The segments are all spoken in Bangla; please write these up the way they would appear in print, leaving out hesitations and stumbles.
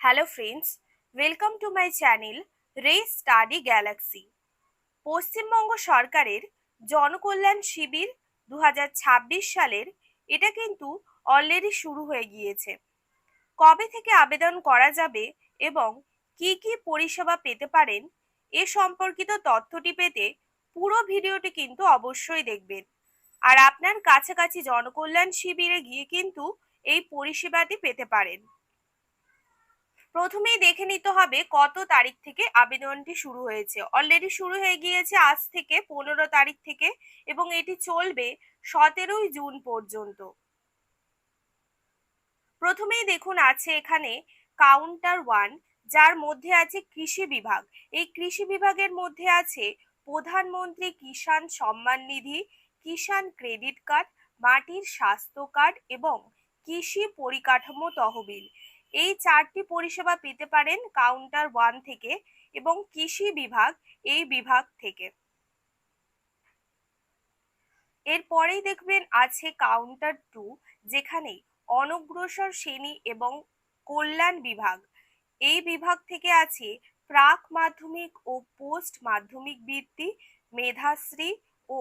Hello friends, welcome to my channel Race Study Galaxy. Paschimbanga সরকারের জনকল্যাণ শিবির 2026 সালের এটা কিন্তু অলরেডি শুরু হয়ে গিয়েছে। কবে থেকে আবেদন করা যাবে এবং কি কি পরিষেবা পেতে পারেন এ সম্পর্কিত তথ্যটি পেতে পুরো ভিডিওটি কিন্তু অবশ্যই দেখবেন। আর আপনার কাছাকাছি জনকল্যাণ শিবিরে গিয়ে কিন্তু এই পরিষেবাটি পেতে পারেন। প্রথমেই দেখে নিতে হবে কত তারিখ থেকে আবেদনটি শুরু হয়েছে। অলরেডি শুরু হয়ে গিয়েছে আজ থেকে 15 তারিখ থেকে এবং এটি চলবে 17 জুন পর্যন্ত। প্রথমেই দেখুন আছে এখানে কাউন্টার 1, যার মধ্যে আছে কৃষি বিভাগ। এই কৃষি বিভাগের মধ্যে আছে প্রধানমন্ত্রী কিষাণ সম্মান নিধি, কিষাণ ক্রেডিট কার্ড, মাটির স্বাস্থ্য কার্ড এবং কৃষি পরিকাঠামো তহবিল। এই 4টি পরিষেবা পেতে পারেন কাউন্টার 1 থেকে এবং কৃষি বিভাগ এই বিভাগ থেকে। এরপরেই দেখবেন আছে কাউন্টার 2, যেখানে অনগ্রসর শ্রেণী এবং কল্যাণ বিভাগ। এই বিভাগ থেকে আছে প্রাক মাধ্যমিক ও পোস্ট মাধ্যমিক বৃত্তি, মেধাশ্রী ও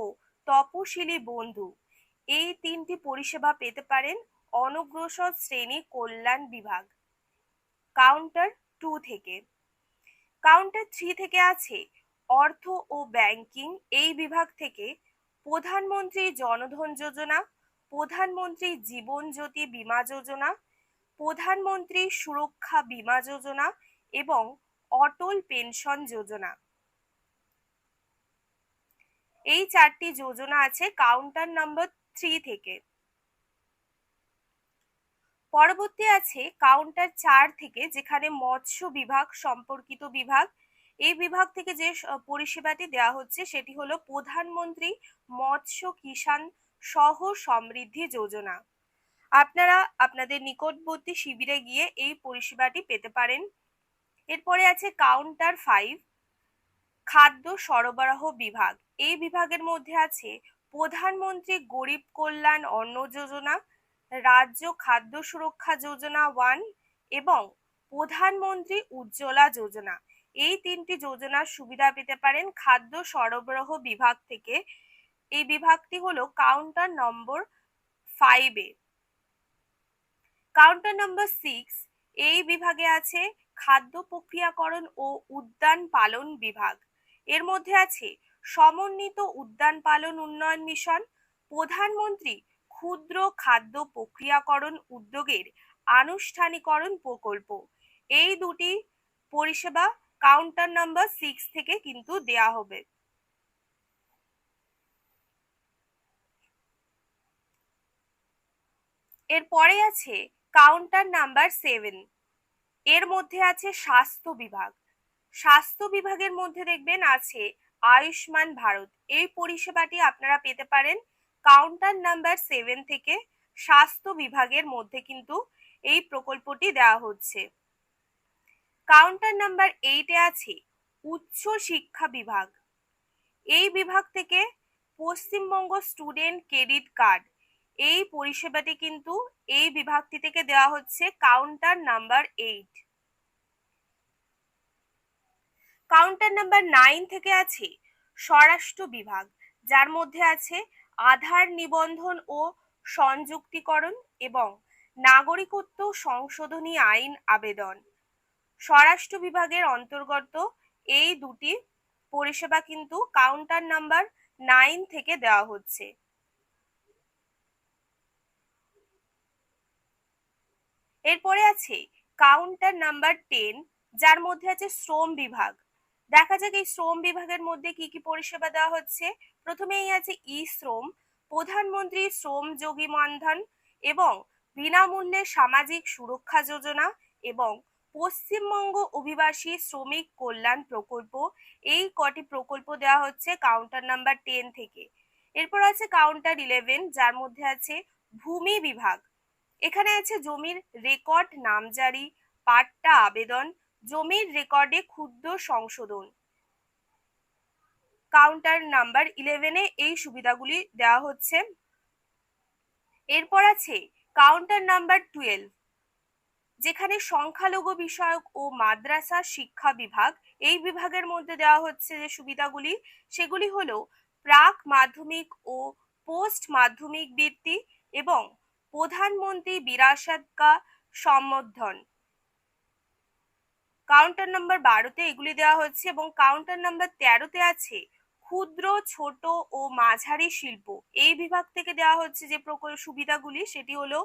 তপশিলি বন্ধু। এই 3টি পরিষেবা পেতে পারেন অনগ্রসর শ্রেণী কল্যাণ বিভাগ কাউন্টার 2 থেকে। কাউন্টার 3 থেকে আছে অর্থ ও ব্যাংকিং। এই বিভাগ থেকে প্রধানমন্ত্রী জনধন যোজনা, প্রধানমন্ত্রী জীবন জ্যোতি বীমা যোজনা, প্রধানমন্ত্রী সুরক্ষা বীমা যোজনা এবং অটল পেনশন যোজনা। এই 4টি যোজনা আছে কাউন্টার নাম্বার 3 থেকে। পরবর্তী আছে কাউন্টার 4 থেকে, যেখানে মৎস্য বিভাগ সম্পর্কিত বিভাগ। এই বিভাগ থেকে যে পরিষেবাটি দেওয়া হচ্ছে সেটি হলো প্রধানমন্ত্রী মৎস্য কিষাণ সহ সমৃদ্ধি যোজনা। আপনারা আপনাদের নিকটবর্তী শিবিরে গিয়ে এই পরিষেবাটি পেতে পারেন। এরপরে আছে কাউন্টার 5, খাদ্য সরবরাহ বিভাগ। এই বিভাগের মধ্যে আছে প্রধানমন্ত্রী গরিব কল্যাণ অন্ন যোজনা, রাজ্য খাদ্য সুরক্ষা যোজনা 1 এবং প্রধানমন্ত্রী উজ্জ্বলা যোজনা। এই 3টি যোজনার সুবিধা পেতে পারেন খাদ্য সরবরাহ বিভাগ থেকে। এই বিভাগটি হলো কাউন্টার নম্বর 5-এ। কাউন্টার নম্বর 6, এই বিভাগে আছে খাদ্য প্রক্রিয়াকরণ ও উদ্যান পালন বিভাগ। এর মধ্যে আছে সমন্বিত উদ্যান পালন উন্নয়ন মিশন, প্রধানমন্ত্রী ক্ষুদ্র খাদ্য প্রক্রিয়াকরণ উদ্যোগের আনুষ্ঠানিকরণ প্রকল্প। এই দুটি পরিষেবা কাউন্টার নাম্বার 6 থেকে কিন্তু দেয়া হবে। এরপরে আছে কাউন্টার নাম্বার 7, এর মধ্যে আছে স্বাস্থ্য বিভাগ। স্বাস্থ্য বিভাগের মধ্যে দেখবেন আছে আয়ুষ্মান ভারত। এই পরিষেবাটি আপনারা পেতে পারেন কাউন্টার নাম্বার 7 থেকে। স্বাস্থ্য বিভাগের মধ্যে কিন্তু এই প্রকল্পটি দেওয়া হচ্ছে। কাউন্টার নাম্বার 8-এ আছে উচ্চ শিক্ষা বিভাগ। এই বিভাগ থেকে পশ্চিমবঙ্গ স্টুডেন্ট ক্রেডিট কার্ড, এই পরিষেবাটি কিন্তু এই বিভাগটি থেকে দেওয়া হচ্ছে কাউন্টার নাম্বার 8। কাউন্টার নাম্বার 9 থেকে আছে স্বরাষ্ট্র বিভাগ, যার মধ্যে আছে আধার নিবন্ধন ও সংযুক্তিকরণ এবং নাগরিকত্ব সংশোধনী আইন আবেদন। স্বরাষ্ট্র বিভাগের অন্তর্গত এই দুটি পরিষেবা কিন্তু কাউন্টার নাম্বার 9 থেকে দেওয়া হচ্ছে। এরপরে আছে কাউন্টার নাম্বার 10, যার মধ্যে আছে শ্রম বিভাগ। দেখা যাক এই শ্রম বিভাগের মধ্যে কি কি পরিষেবা দেওয়া হচ্ছে। প্রথমেই আছে ই শ্রম, প্রধানমন্ত্রী শ্রম যোগী মানধন এবং বিনামূল্যে সামাজিক সুরক্ষা যোজনা এবং পশ্চিমবঙ্গ অভিবাসী শ্রমিক কল্যাণ প্রকল্প। এই কটি প্রকল্প দেওয়া হচ্ছে কাউন্টার নাম্বার 10 থেকে। এরপর আছে কাউন্টার 11, যার মধ্যে আছে ভূমি বিভাগ। এখানে আছে জমির রেকর্ড নামজারি, পাট্টা আবেদন, জমির রেকর্ডে ক্ষুদ্র সংশোধন। কাউন্টার নাম্বার 11-এ এই সুবিধাগুলি দেওয়া হচ্ছে। এরপর আছে কাউন্টার নাম্বার 12, যেখানে সংখ্যালঘু বিষয়ক ও মাদ্রাসা শিক্ষা বিভাগ, এই বিভাগের মধ্যে দেওয়া হচ্ছে যে সুবিধাগুলি সেগুলি হলো প্রাক মাধ্যমিক ও পোস্ট মাধ্যমিক বৃত্তি এবং প্রধানমন্ত্রী বিরাসত কা সম্বর্ধন। কাউন্টার নাম্বার 12-তে এগুলি দেওয়া হচ্ছে এবং কাউন্টার নাম্বার 13-তে আছে ক্ষুদ্র, ছোট ও মাঝারি শিল্প। এই বিভাগ থেকে দেওয়া হচ্ছে যে সুবিধাগুলি সেটি হলো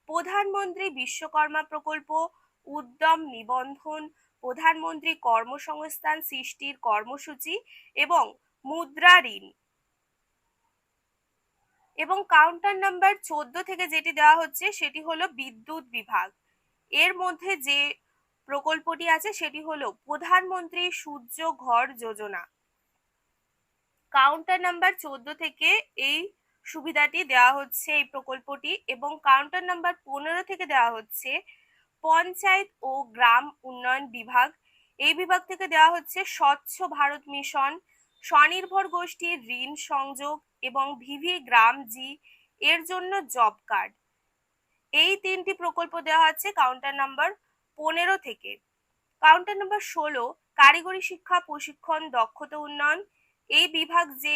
প্রধানমন্ত্রী বিশ্বকর্মা প্রকল্প, উদ্যম নিবন্ধন, প্রধানমন্ত্রী কর্মসংস্থান সৃষ্টির কর্মসূচি এবং মুদ্রা ঋণ। এবং কাউন্টার নাম্বার 14 থেকে যেটি দেওয়া হচ্ছে সেটি হলো বিদ্যুৎ বিভাগ। এর মধ্যে যে প্রকল্পটি আছে সেটি হলো প্রধানমন্ত্রী সূর্য ঘর যোজনা। কাউন্টার নাম্বার 14 থেকে এই সুবিধাটি দেওয়া হচ্ছে, এই প্রকল্পটি। এবং কাউন্টার নাম্বার 15 থেকে দেওয়া হচ্ছে পঞ্চায়েত ও গ্রাম উন্নয়ন বিভাগ। এই বিভাগ থেকে দেওয়া হচ্ছে স্বচ্ছ ভারত মিশন, স্বনির্ভর গোষ্ঠীর ঋণ সংযোগ এবং ভিভি গ্রাম জি এর জন্য জব কার্ড। এই তিনটি প্রকল্প দেওয়া হচ্ছে কাউন্টার নাম্বার 15 থেকে। কাউন্টার নাম্বার 16 কারিগরি শিক্ষা প্রশিক্ষণ দক্ষতা উন্নয়ন। এই বিভাগ যে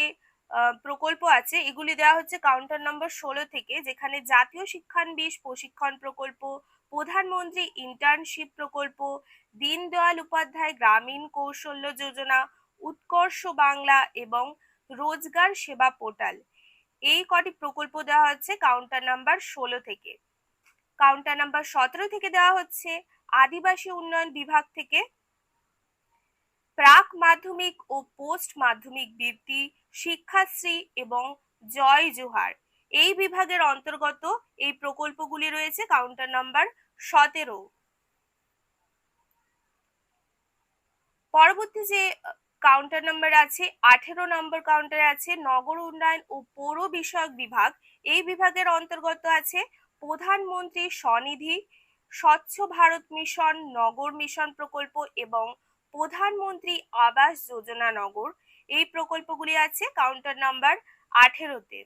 প্রকল্প আছে এগুলি দেওয়া হচ্ছে কাউন্টার নাম্বার 16 থেকে, যেখানে জাতীয় শিক্ষানবিশ প্রশিক্ষণ প্রকল্প, প্রধানমন্ত্রী ইন্টার্নশিপ প্রকল্প, দীনদয়াল উপাধ্যায় গ্রামীণ কৌশল্য যোজনা, উৎকর্ষ বাংলা এবং রোজগার সেবা পোর্টাল, এই কটি প্রকল্প দেওয়া হচ্ছে কাউন্টার নাম্বার 16 থেকে। কাউন্টার নাম্বার 17 থেকে দেওয়া হচ্ছে আদিবাসী উন্নয়ন বিভাগ থেকে প্রাক মাধ্যমিক ও পোস্ট মাধ্যমিক বৃত্তি, শিক্ষাশ্রী এবং জয় জোহার। এই বিভাগের অন্তর্গত এই প্রকল্পগুলি রয়েছে কাউন্টার নাম্বার 17। পরবর্তী যে কাউন্টার নাম্বার আছে 18 নম্বর কাউন্টারে আছে নগর উন্নয়ন ও পৌর বিষয়ক বিভাগ। এই বিভাগের অন্তর্গত আছে প্রধানমন্ত্রী স্বনিধি, স্বচ্ছ ভারত মিশন, নগর মিশন প্রকল্প এবং প্রধানমন্ত্রী আবাস যোজনা নগর। এই প্রকল্পগুলি আছে কাউন্টার নাম্বার 18-তে।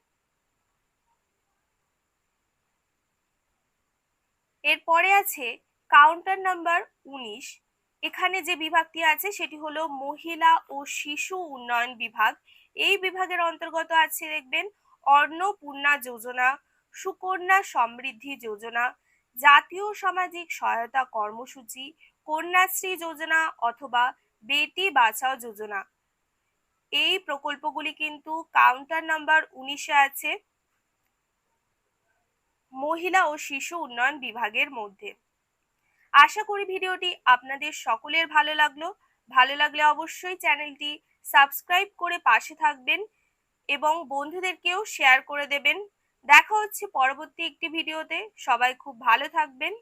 এরপরে আছে কাউন্টার নাম্বার 19। এখানে যে বিভাগটি আছে সেটি হলো মহিলা ও শিশু উন্নয়ন বিভাগ। এই বিভাগের অন্তর্গত আছে দেখবেন অন্নপূর্ণা যোজনা, সুকন্যা সমৃদ্ধি যোজনা, জাতীয় সামাজিক সহায়তা কর্মসূচি, কন্যাশ্রী যোজনা অথবা বেটি বাঁচাও যোজনা। এই প্রকল্পগুলি কিন্তু কাউন্টার নাম্বার 19-এ আছে মহিলা ও শিশু উন্নয়ন বিভাগের মধ্যে। আশা করি ভিডিওটি আপনাদের সকলের ভালো লাগলে অবশ্যই চ্যানেলটি সাবস্ক্রাইব করে পাশে থাকবেন এবং বন্ধুদেরকেও শেয়ার করে দেবেন। দেখা হচ্ছে পরবর্তী একটি ভিডিওতে। সবাই খুব ভালো থাকবেন।